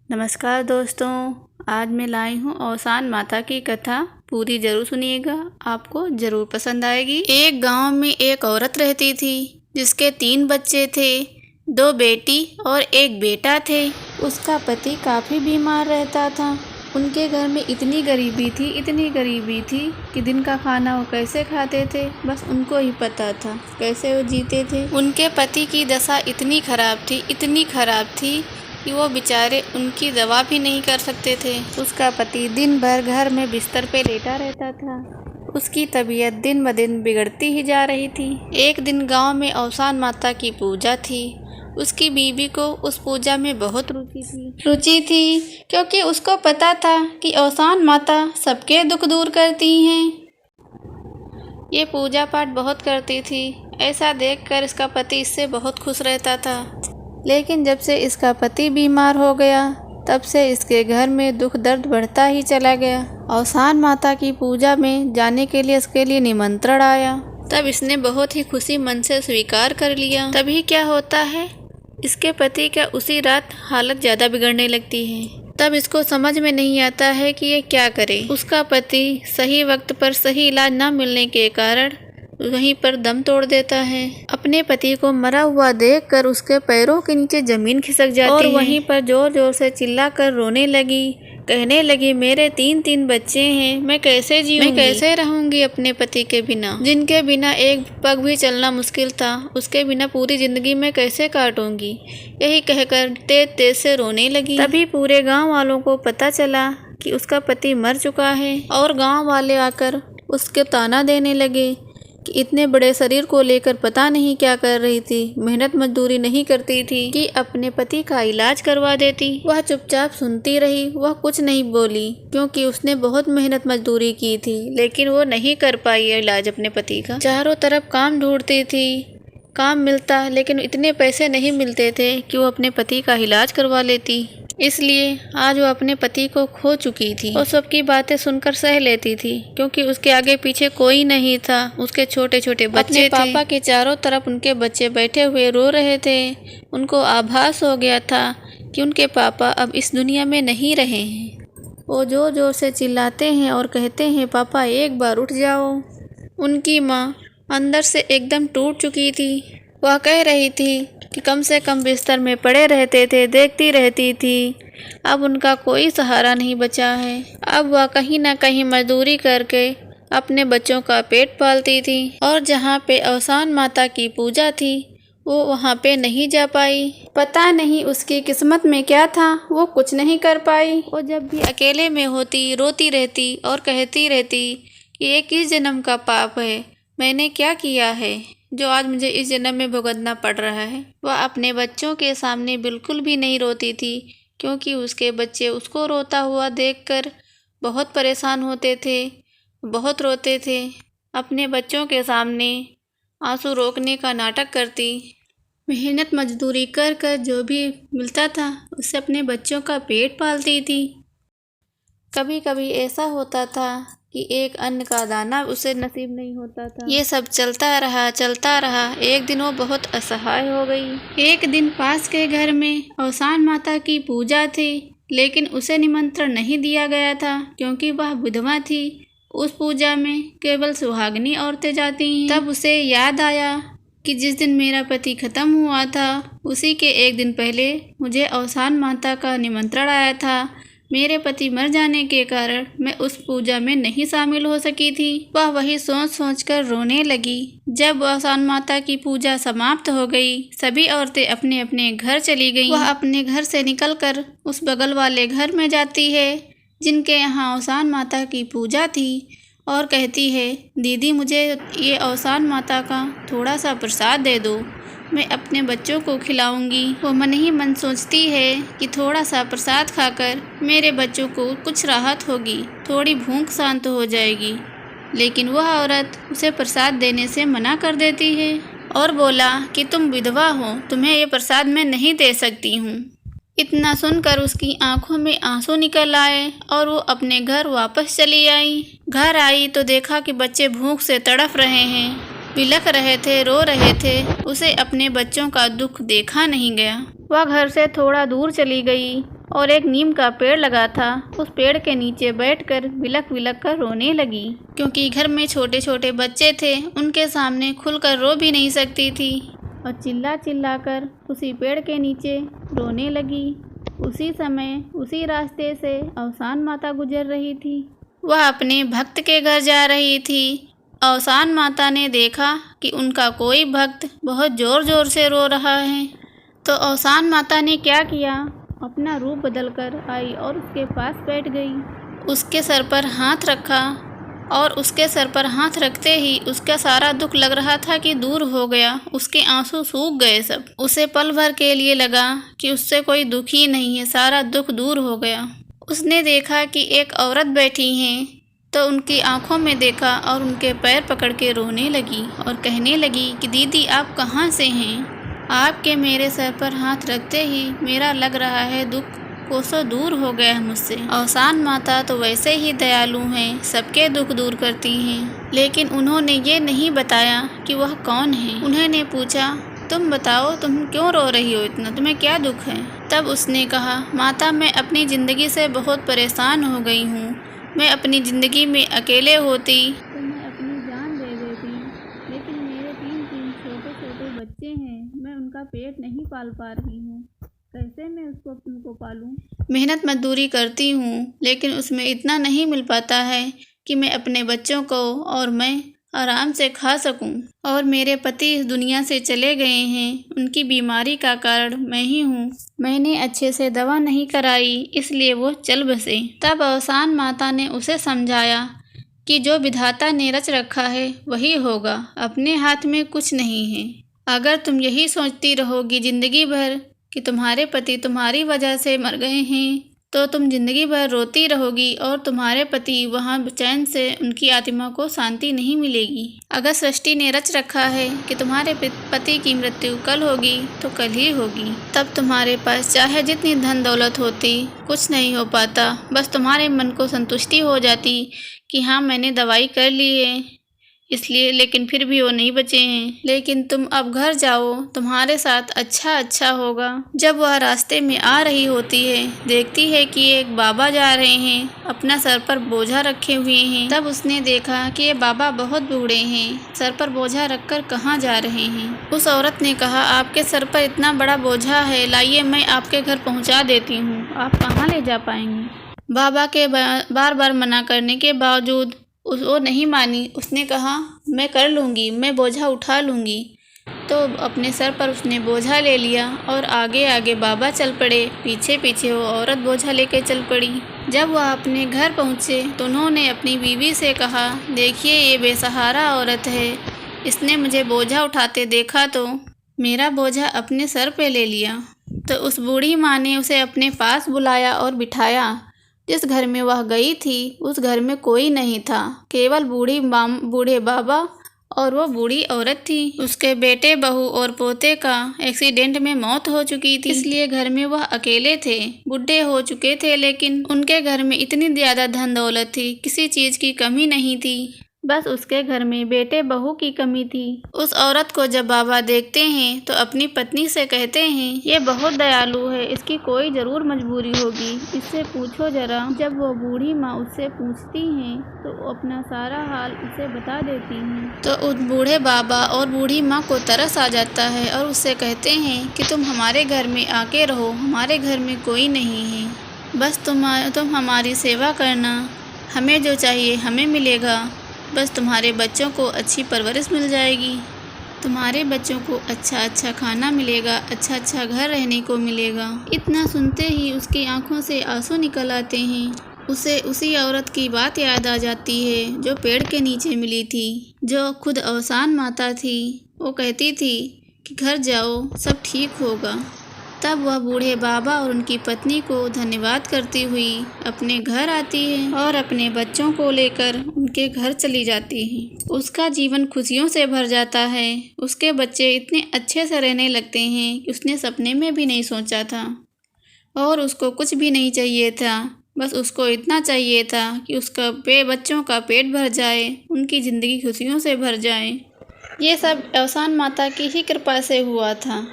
नमस्कार दोस्तों, आज मैं लाई हूँ औसान माता की कथा। पूरी जरूर सुनिएगा, आपको जरूर पसंद आएगी। एक गांव में एक औरत रहती थी जिसके 3 बच्चे थे, 2 बेटी और 1 बेटा थे। उसका पति काफ़ी बीमार रहता था। उनके घर में इतनी गरीबी थी कि दिन का खाना वो कैसे खाते थे बस उनको ही पता था, कैसे वो जीते थे। उनके पति की दशा इतनी खराब थी कि वो बेचारे उनकी दवा भी नहीं कर सकते थे। उसका पति दिन भर घर में बिस्तर पे लेटा रहता था। उसकी तबीयत दिन ब दिन बिगड़ती ही जा रही थी। एक दिन गांव में औसान माता की पूजा थी। उसकी बीवी को उस पूजा में बहुत रुचि थी क्योंकि उसको पता था कि औसान माता सबके दुख दूर करती हैं। ये पूजा पाठ बहुत करती थी। ऐसा देखकर इसका पति इससे बहुत खुश रहता था। लेकिन जब से इसका पति बीमार हो गया तब से इसके घर में दुख दर्द बढ़ता ही चला गया। औसान माता की पूजा में जाने के लिए इसके लिए निमंत्रण आया। तब इसने बहुत ही खुशी मन से स्वीकार कर लिया। तभी क्या होता है, इसके पति का उसी रात हालत ज़्यादा बिगड़ने लगती है। तब इसको समझ में नहीं आता है कि ये क्या करे। उसका पति सही वक्त पर सही इलाज न मिलने के कारण वहीं पर दम तोड़ देता है। अपने पति को मरा हुआ देखकर उसके पैरों के नीचे जमीन खिसक जाती और वहीं पर जोर जोर से चिल्लाकर रोने लगी, कहने लगी, मेरे 3 बच्चे हैं, मैं कैसे जीऊंगी, मैं कैसे रहूंगी अपने पति के बिना, जिनके बिना एक पग भी चलना मुश्किल था, उसके बिना पूरी जिंदगी में कैसे काटूंगी। यही कहकर तेज तेज से रोने लगी। तभी पूरे गाँव वालों को पता चला कि उसका पति मर चुका है और गाँव वाले आकर उसके ताना देने लगे कि इतने बड़े शरीर को लेकर पता नहीं क्या कर रही थी, मेहनत मजदूरी नहीं करती थी कि अपने पति का इलाज करवा देती। वह चुपचाप सुनती रही, वह कुछ नहीं बोली क्योंकि उसने बहुत मेहनत मजदूरी की थी, लेकिन वो नहीं कर पाई इलाज अपने पति का। चारों तरफ काम ढूंढती थी, काम मिलता लेकिन इतने पैसे नहीं मिलते थे कि वो अपने पति का इलाज करवा लेती। इसलिए आज वो अपने पति को खो चुकी थी और सबकी बातें सुनकर सह लेती थी क्योंकि उसके आगे पीछे कोई नहीं था। उसके छोटे छोटे बच्चे थे। पापा के चारों तरफ उनके बच्चे बैठे हुए रो रहे थे। उनको आभास हो गया था कि उनके पापा अब इस दुनिया में नहीं रहे हैं। वो जोर जोर से चिल्लाते हैं और कहते हैं, पापा एक बार उठ जाओ। उनकी माँ अंदर से एकदम टूट चुकी थी। वह कह रही थी कि कम से कम बिस्तर में पड़े रहते थे, देखती रहती थी, अब उनका कोई सहारा नहीं बचा है। अब वह कहीं ना कहीं मजदूरी करके अपने बच्चों का पेट पालती थी और जहाँ पे औसान माता की पूजा थी वो वहाँ पे नहीं जा पाई। पता नहीं उसकी किस्मत में क्या था, वो कुछ नहीं कर पाई। वो जब भी अकेले में होती रोती रहती और कहती रहती कि ये किस जन्म का पाप है, मैंने क्या किया है जो आज मुझे इस जन्म में भुगतना पड़ रहा है। वह अपने बच्चों के सामने बिल्कुल भी नहीं रोती थी क्योंकि उसके बच्चे उसको रोता हुआ देखकर बहुत परेशान होते थे, बहुत रोते थे। अपने बच्चों के सामने आंसू रोकने का नाटक करती। मेहनत मजदूरी कर कर जो भी मिलता था उससे अपने बच्चों का पेट पालती थी। कभी कभी ऐसा होता था कि एक अन्न का दाना उसे नसीब नहीं होता था। ये सब चलता रहा। एक दिन वो बहुत असहाय हो गई। एक दिन पास के घर में औसान माता की पूजा थी, लेकिन उसे निमंत्रण नहीं दिया गया था क्योंकि वह विधवा थी। उस पूजा में केवल सुहागनी औरतें जाती हैं। तब उसे याद आया कि जिस दिन मेरा पति खत्म हुआ था उसी के एक दिन पहले मुझे औसान माता का निमंत्रण आया था। मेरे पति मर जाने के कारण मैं उस पूजा में नहीं शामिल हो सकी थी। वह वही सोच कर रोने लगी। जब औसान माता की पूजा समाप्त हो गई, सभी औरतें अपने अपने घर चली गईं। वह अपने घर से निकलकर उस बगल वाले घर में जाती है जिनके यहाँ औसान माता की पूजा थी और कहती है, दीदी मुझे ये औसान माता का थोड़ा सा प्रसाद दे दो, मैं अपने बच्चों को खिलाऊंगी। वो मन ही मन सोचती है कि थोड़ा सा प्रसाद खाकर मेरे बच्चों को कुछ राहत होगी, थोड़ी भूख शांत हो जाएगी। लेकिन वह औरत उसे प्रसाद देने से मना कर देती है और बोला कि तुम विधवा हो, तुम्हें ये प्रसाद मैं नहीं दे सकती हूँ। इतना सुनकर उसकी आंखों में आंसू निकल आए और वो अपने घर वापस चली आई। घर आई तो देखा कि बच्चे भूख से तड़फ रहे हैं, बिलख रहे थे, रो रहे थे। उसे अपने बच्चों का दुख देखा नहीं गया। वह घर से थोड़ा दूर चली गई और एक नीम का पेड़ लगा था। उस पेड़ के नीचे बैठकर बिलख बिलख कर रोने लगी, क्योंकि घर में छोटे छोटे बच्चे थे, उनके सामने खुलकर रो भी नहीं सकती थी और चिल्ला चिल्ला कर उसी पेड़ के नीचे रोने लगी। उसी समय उसी रास्ते से अवसान माता गुजर रही थी। वह अपने भक्त के घर जा रही थी। अवसान माता ने देखा कि उनका कोई भक्त बहुत ज़ोर ज़ोर से रो रहा है, तो अवसान माता ने क्या किया, अपना रूप बदलकर आई और उसके पास बैठ गई। उसके सर पर हाथ रखा और उसके सर पर हाथ रखते ही उसका सारा दुख लग रहा था कि दूर हो गया। उसके आंसू सूख गए सब। उसे पल भर के लिए लगा कि उससे कोई दुख ही नहीं है, सारा दुख दूर हो गया। उसने देखा कि एक औरत बैठी हैं, तो उनकी आंखों में देखा और उनके पैर पकड़ के रोने लगी और कहने लगी कि दीदी आप कहाँ से हैं? आपके मेरे सर पर हाथ रखते ही मेरा लग रहा है दुख कोसों दूर हो गया है मुझसे। अवसान माता तो वैसे ही दयालु हैं, सबके दुख दूर करती हैं, लेकिन उन्होंने ये नहीं बताया कि वह कौन है। उन्होंने पूछा तुम बताओ, तुम क्यों रो रही हो इतना, तुम्हें क्या दुख है? तब उसने कहा माता मैं अपनी ज़िंदगी से बहुत परेशान हो गई हूँ। मैं अपनी ज़िंदगी में अकेले होती तो मैं अपनी जान दे देती, लेकिन मेरे तीन छोटे छोटे बच्चे हैं, मैं उनका पेट नहीं पाल पा रही हूँ। कैसे मैं उनको पालूँ? मेहनत मजदूरी करती हूँ, लेकिन उसमें इतना नहीं मिल पाता है कि मैं अपने बच्चों को और मैं आराम से खा सकूं। और मेरे पति इस दुनिया से चले गए हैं, उनकी बीमारी का कारण मैं ही हूँ। मैंने अच्छे से दवा नहीं कराई, इसलिए वो चल बसे। तब अवसान माता ने उसे समझाया कि जो विधाता ने रच रखा है वही होगा, अपने हाथ में कुछ नहीं है। अगर तुम यही सोचती रहोगी जिंदगी भर कि तुम्हारे पति तुम्हारी वजह से मर गए हैं, तो तुम जिंदगी भर रोती रहोगी और तुम्हारे पति वहाँ चैन से उनकी आत्मा को शांति नहीं मिलेगी। अगर सृष्टि ने रच रखा है कि तुम्हारे पति की मृत्यु कल होगी तो कल ही होगी। तब तुम्हारे पास चाहे जितनी धन दौलत होती, कुछ नहीं हो पाता। बस तुम्हारे मन को संतुष्टि हो जाती कि हाँ मैंने दवाई कर ली है इसलिए, लेकिन फिर भी वो नहीं बचे हैं। लेकिन तुम अब घर जाओ, तुम्हारे साथ अच्छा होगा। जब वह रास्ते में आ रही होती है, देखती है कि एक बाबा जा रहे हैं, अपना सर पर बोझा रखे हुए हैं। तब उसने देखा कि ये बाबा बहुत बूढ़े हैं, सर पर बोझा रखकर कहाँ जा रहे हैं। उस औरत ने कहा आपके सर पर इतना बड़ा बोझा है, लाइए मैं आपके घर पहुँचा देती हूँ, आप कहाँ ले जा पाएंगे। बाबा के बार बार मना करने के बावजूद वो नहीं मानी। उसने कहा मैं कर लूँगी, मैं बोझा उठा लूँगी। तो अपने सर पर उसने बोझा ले लिया और आगे आगे बाबा चल पड़े, पीछे पीछे वो औरत बोझा लेकर चल पड़ी। जब वह अपने घर पहुँचे तो उन्होंने अपनी बीवी से कहा देखिए ये बेसहारा औरत है, इसने मुझे बोझा उठाते देखा तो मेरा बोझा अपने सर पे ले लिया। तो उस बूढ़ी माँ ने उसे अपने पास बुलाया और बिठाया। जिस घर में वह गई थी उस घर में कोई नहीं था, केवल बूढ़े बाबा और वो बूढ़ी औरत थी। उसके बेटे बहू और पोते का एक्सीडेंट में मौत हो चुकी थी, इसलिए घर में वह अकेले थे। बूढ़े हो चुके थे, लेकिन उनके घर में इतनी ज़्यादा धन दौलत थी, किसी चीज़ की कमी नहीं थी, बस उसके घर में बेटे बहू की कमी थी। उस औरत को जब बाबा देखते हैं तो अपनी पत्नी से कहते हैं ये बहुत दयालु है, इसकी कोई ज़रूर मजबूरी होगी, इससे पूछो ज़रा। जब वो बूढ़ी माँ उससे पूछती हैं तो वो अपना सारा हाल उसे बता देती हैं। तो उस बूढ़े बाबा और बूढ़ी माँ को तरस आ जाता है और उससे कहते हैं कि तुम हमारे घर में आके रहो, हमारे घर में कोई नहीं है, बस तुम हमारी सेवा करना, हमें जो चाहिए हमें मिलेगा, बस तुम्हारे बच्चों को अच्छी परवरिश मिल जाएगी, तुम्हारे बच्चों को अच्छा खाना मिलेगा, अच्छा घर रहने को मिलेगा। इतना सुनते ही उसकी आंखों से आंसू निकल आते हैं। उसे उसी औरत की बात याद आ जाती है जो पेड़ के नीचे मिली थी, जो खुद अवसान माता थी। वो कहती थी कि घर जाओ, सब ठीक होगा। तब वह बूढ़े बाबा और उनकी पत्नी को धन्यवाद करती हुई अपने घर आती है और अपने बच्चों को लेकर उनके घर चली जाती है। उसका जीवन खुशियों से भर जाता है। उसके बच्चे इतने अच्छे से रहने लगते हैं कि उसने सपने में भी नहीं सोचा था, और उसको कुछ भी नहीं चाहिए था, बस उसको इतना चाहिए था कि उसका बच्चों का पेट भर जाए, उनकी ज़िंदगी खुशियों से भर जाए। ये सब अवसान माता की ही कृपा से हुआ था।